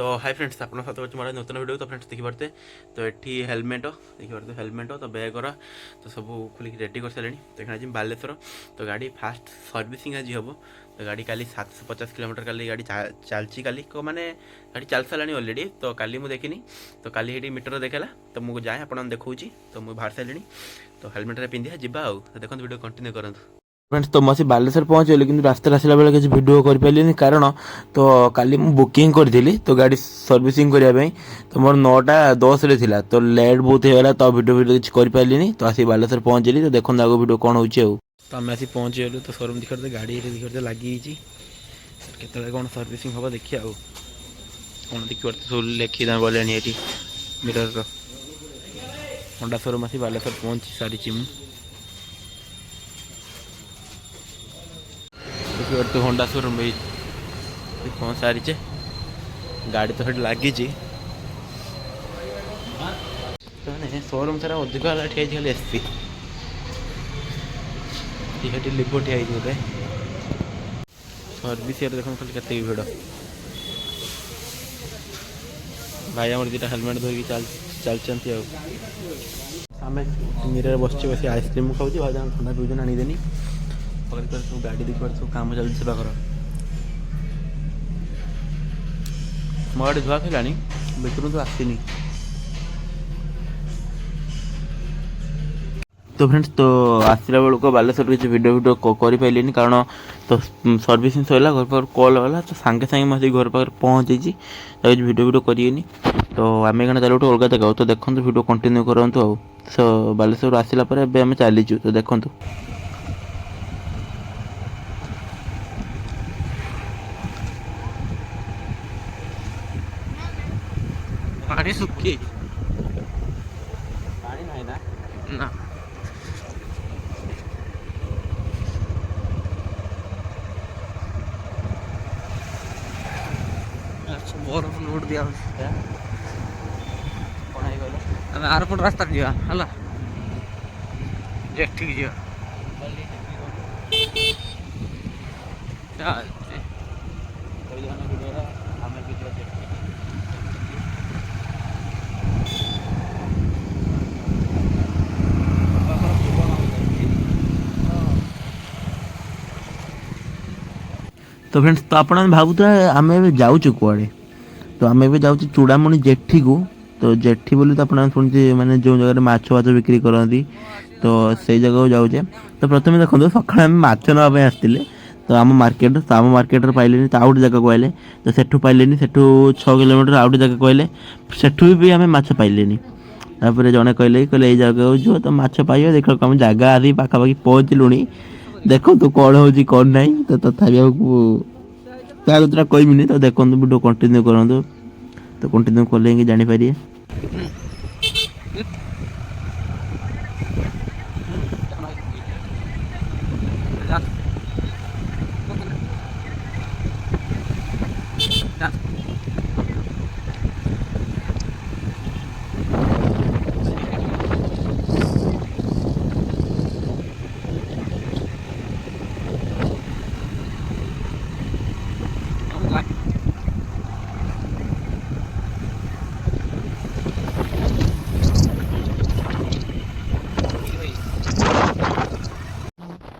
तो hi friends आपन साथ होची मोर नूतन वीडियो। तो फ्रेंड्स देखि पारते तो एठी हेलमेट देखि पारते हेलमेट तो बैग तो सब खुली रेडी कर सारे। तो एखना जिम बालेश्वर तो गाड़ी फास्ट सर्विसिंग आज हम। तो गाड़ी काली 750 किलोमीटर काली गाड़ी चलची काली को माने गाड़ी चल सारानी ऑलरेडी। तो काली मु देखिनी तो काली हेटी मीटर देखेला तो मुझे जाए आपन देखौची तो मुझे बाहर सारे। तो हेलमेट रे पिंधिया जिबा आ देखो वीडियो कंटिन्यू करंतु। फ्रेंड्स तो मैं बालेश्वर पहुँचली कि रास्ता आसला बेले किसी भिड कर पारे कारण तो काली मु बुकिंग करी तो गाड़ी सर्विसिंग करने तो मोर 9:10 थी तो लेट बहुत होगा तो भिड किसी कर पारे। तो आसी बालेश्वर पहुँचली तो देखो आगे भिड कौन हो। तो आम आसी पहुँचीगलु तो शोरूम देखते गाड़ी देखते लगी के कौन सर्विसिंग हम देखिए कौन देखिए सब लिखी बोले मीटर होंडा शोरूम आसी बालेश्वर पहुँची सारी मुझे तो होंडा शोरूम पहुँच सारी गाड़ी तो लगी तो शोरूम सारा अधिक ठिया एसपी लिबो ठिया बोधे सर्विस देखो खाली के भिड़ भाई आम दुटा हेलमेट धरिकी चलती आम मीरे बस बस आइसक्रीम खाऊँ भाई ठंडा पीछे आनीदेनी सब गाड़ी देखिए सब कम चलती पाखर मो गाड़ी धुआ खा भितर तो आसनी। तो फ्रेंड्स तो आसला बेलू बालेश्वर किसी वीडियो कर पारे कारण तो सर्विसिंग सरला घर पाख कल गला तो सांगे सांगे मैं घर पाखे पहुँची तो वीडियो करेनि। तो आम क्या चलो गोटे अलग जगह तो देखो वीडियो कंटिन्यू करूँ। तो बालेश्वर आसला आम चलीचु तो देखो पानी सुखी पानी नहीं ना बरफ लोड दिया आरपट रास्ता जावा जेठी जा तो फ्रेंड्स तो आप भावुता आम जाऊँ कड़े तो आम ए जाऊँ चूड़ामणि जेठी को। तो जेठी बोली तो आप शुणुचे मैंने जो जगह माछ फाछ बिक्री करती तो से जगह जाऊे। तो प्रथम देखो सका माछ नापी आसते तो आम मार्केट पाइले तो आउट जगह कहले तो सेठू पाइले सेठू 6 किलोमीटर आउट जगह कहले सेठू भी आम माछ पाइले। तापर जड़े कहले ये जगह जो तो माछ पाइबा देख आम जगह आदि पाखापाखि पहुँचलुणी देखो तो कौन हो कौन ना तो तथापि क्या कहमी तो देखो वीडियो कंटिन्यू करूँ तो कंटिन्यू कले ही जानीपारे।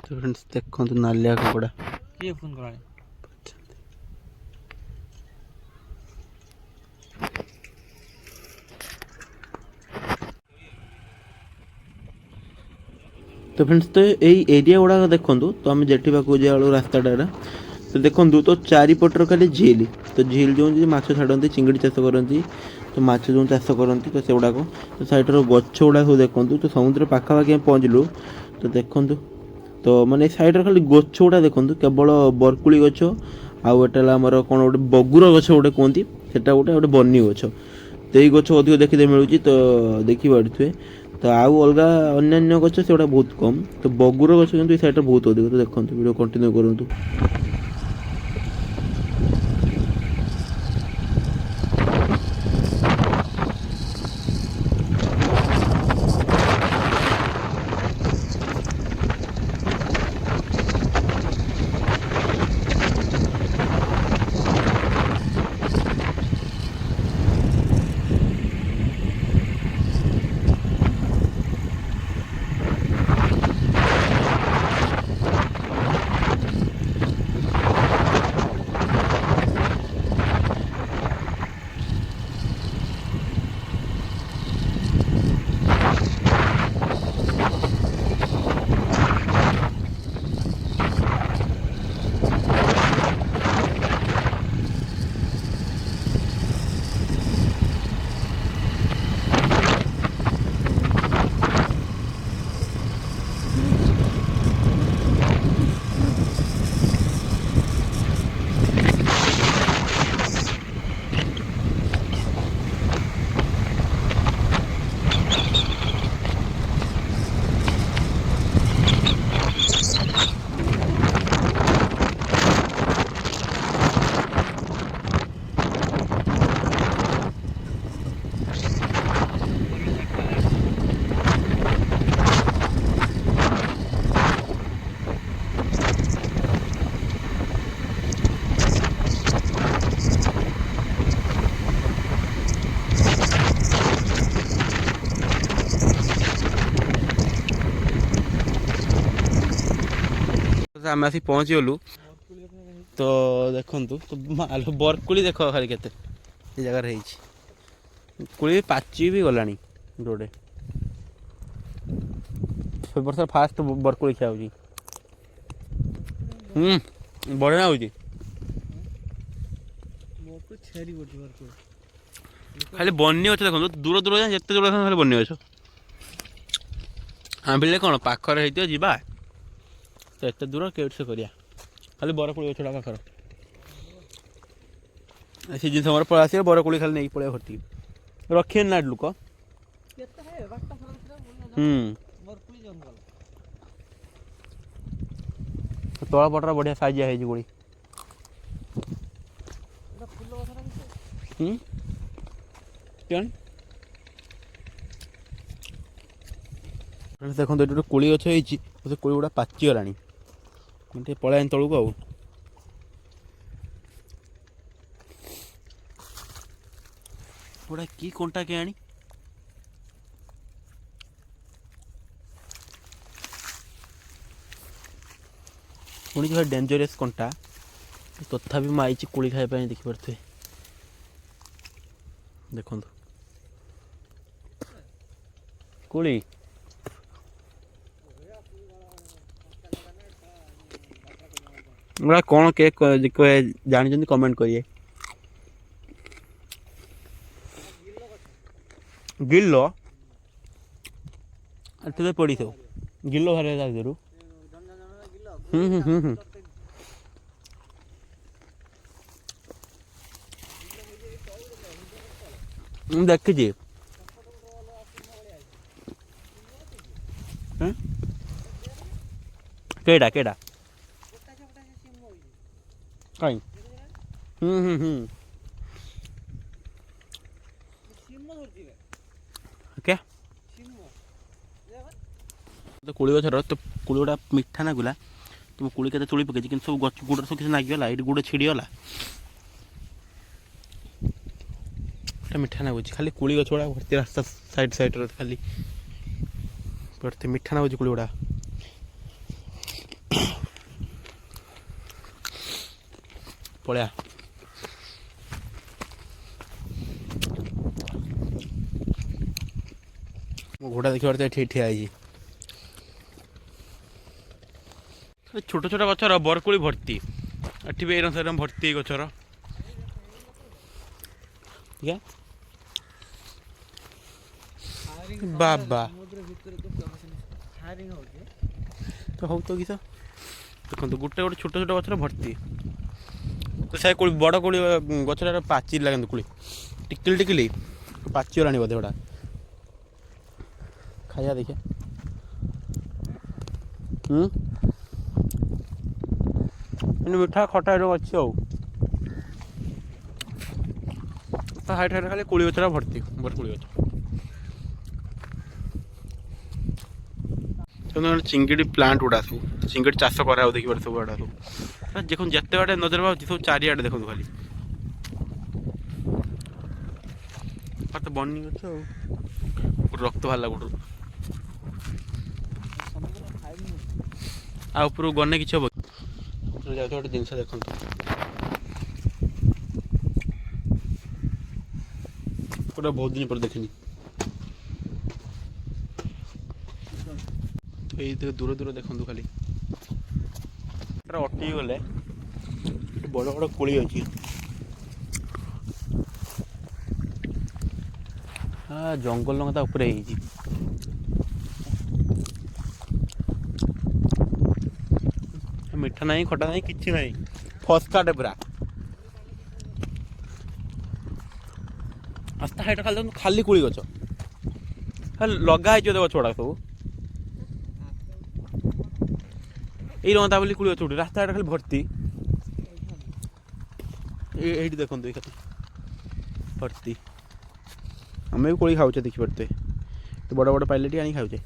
तो फ्रेंड्स देखो तो नालिया कुकड़ा ये फोन करा तो फ्रेंड्स तो यही एरिया गुड़ा देखूँ तो आम जेठी पाक जाऊँ रास्ताटा तो देखूँ तो चारिपटर खाली झील तो झील जो माछ छाड़ती चिंगड़ी चाष करती तो माछ जो चाष करती तो से गुड़ाक तो साइड गछ गुड़ा सब देखूँ तो समुद्र पाखापाखि पहुँचलु तो देखूँ तो माने साइड खाली गछ गुड़ा देखूँ केवल बरकुली गछ आउटा आमर कौन गोटे बगुर गछ गोटे कहती से गोटे बनी गछ तो यही गछ अधिक देखते मिलूँ तो देखिए तो आउ अलग अन्य गछ से बहुत कम तो बगुर गछ कि सैड बहुत अधिक। तो देखो वीडियो कंटिन्यू करूँ। आम आसिक पहुँचीगलु तो देखु तो बरकुली देख खाली केते जगार कुली पाची भी गलानी गोटे सब वर्ष फास्ट बरकुली खिया बढ़िया हो खाली बनी अच्छे देखो दूर दूर जिते दूर खाली बनी अच्छ आंबिले कौन पाखर होती जा तो एत दूर के से करिया खाली बरकोली गछटा पाखर सीजन समय पड़ा आस बरकोली खाली नहीं पड़े भर्ती रखिए ना लोक तला पटर बढ़िया साइजिया है गोड़ी देखो ये कोली गछ हो कोली गुड़ा पाची गला पलाय तलू को गोटा कि कंटा के आनी पुणी जो डेंजरस कंटा तथापि मैं आई कोली खाइबा देखिपे देखो कोली कौन के जानी कमेंट करिए गिल्लो अच्छे पड़ी थो गिल्लो भारे दारू देखी केड़ा केड़ा कहीं क्या तो कोली गछर तो कोली गुड़ा मिठा नागुला तुम कोली के तुली पकई कि सब गछ गुड़ सब किसी नागिगला ये गुड़ छिड़गला मिठा नागुच खाली कोली गछ गुड़ा भर्ती रास्ता साइड साइड खाली भर्ती मिठा नागुच कोली गुड़ा पड़ा घोड़ा देखिए ठीक ठिया छोट छोट गचर बरकोली भर्ती एटी एरम सेरम भर्ती गचर बाबा तो हो तो किस देखो गोटे गोटे छोट छोट गचर भर्ती तो से बड़ कोली गचर पाची लगे कोली टिकिल टिकिली पाची गलानी बोधे गोटा खाया देखिए मिठा खटा अच्छी हाइट हाइट खाली कोली गचरा भर्ती बरकोली गच चिंगड़ी प्लांट गुड़ा सब चिंगड़ी चाष करा देखिए सब गुड़ा सब देखो जिते बाटे नजर पाऊँ सब चारिआडे देखो खाली तो बनी गच रक्त बाहर गोटू आ ऊपर गने कि हम गोटे जिन देखो पूरा बहुत दिन पर देखनी तो ये दूर दूर देखो खाली अटकी गले बड़ बड़ कोली अच्छी हाँ जंगल लंगा ऊपर मिठा नहीं खटा नहीं किसी नहीं फसकाटे पूरा आस्ता हाइट खाली खाली कोली गच लगा है गछ गुड़ा सब ये रंता बोली कोली गछ उठी रास्ता हाइट खाली भर्ती ये देखो भर्ती आम भी कोली खाऊचे देखिपे तो बड़ बड़ पाइले आनी खाऊचे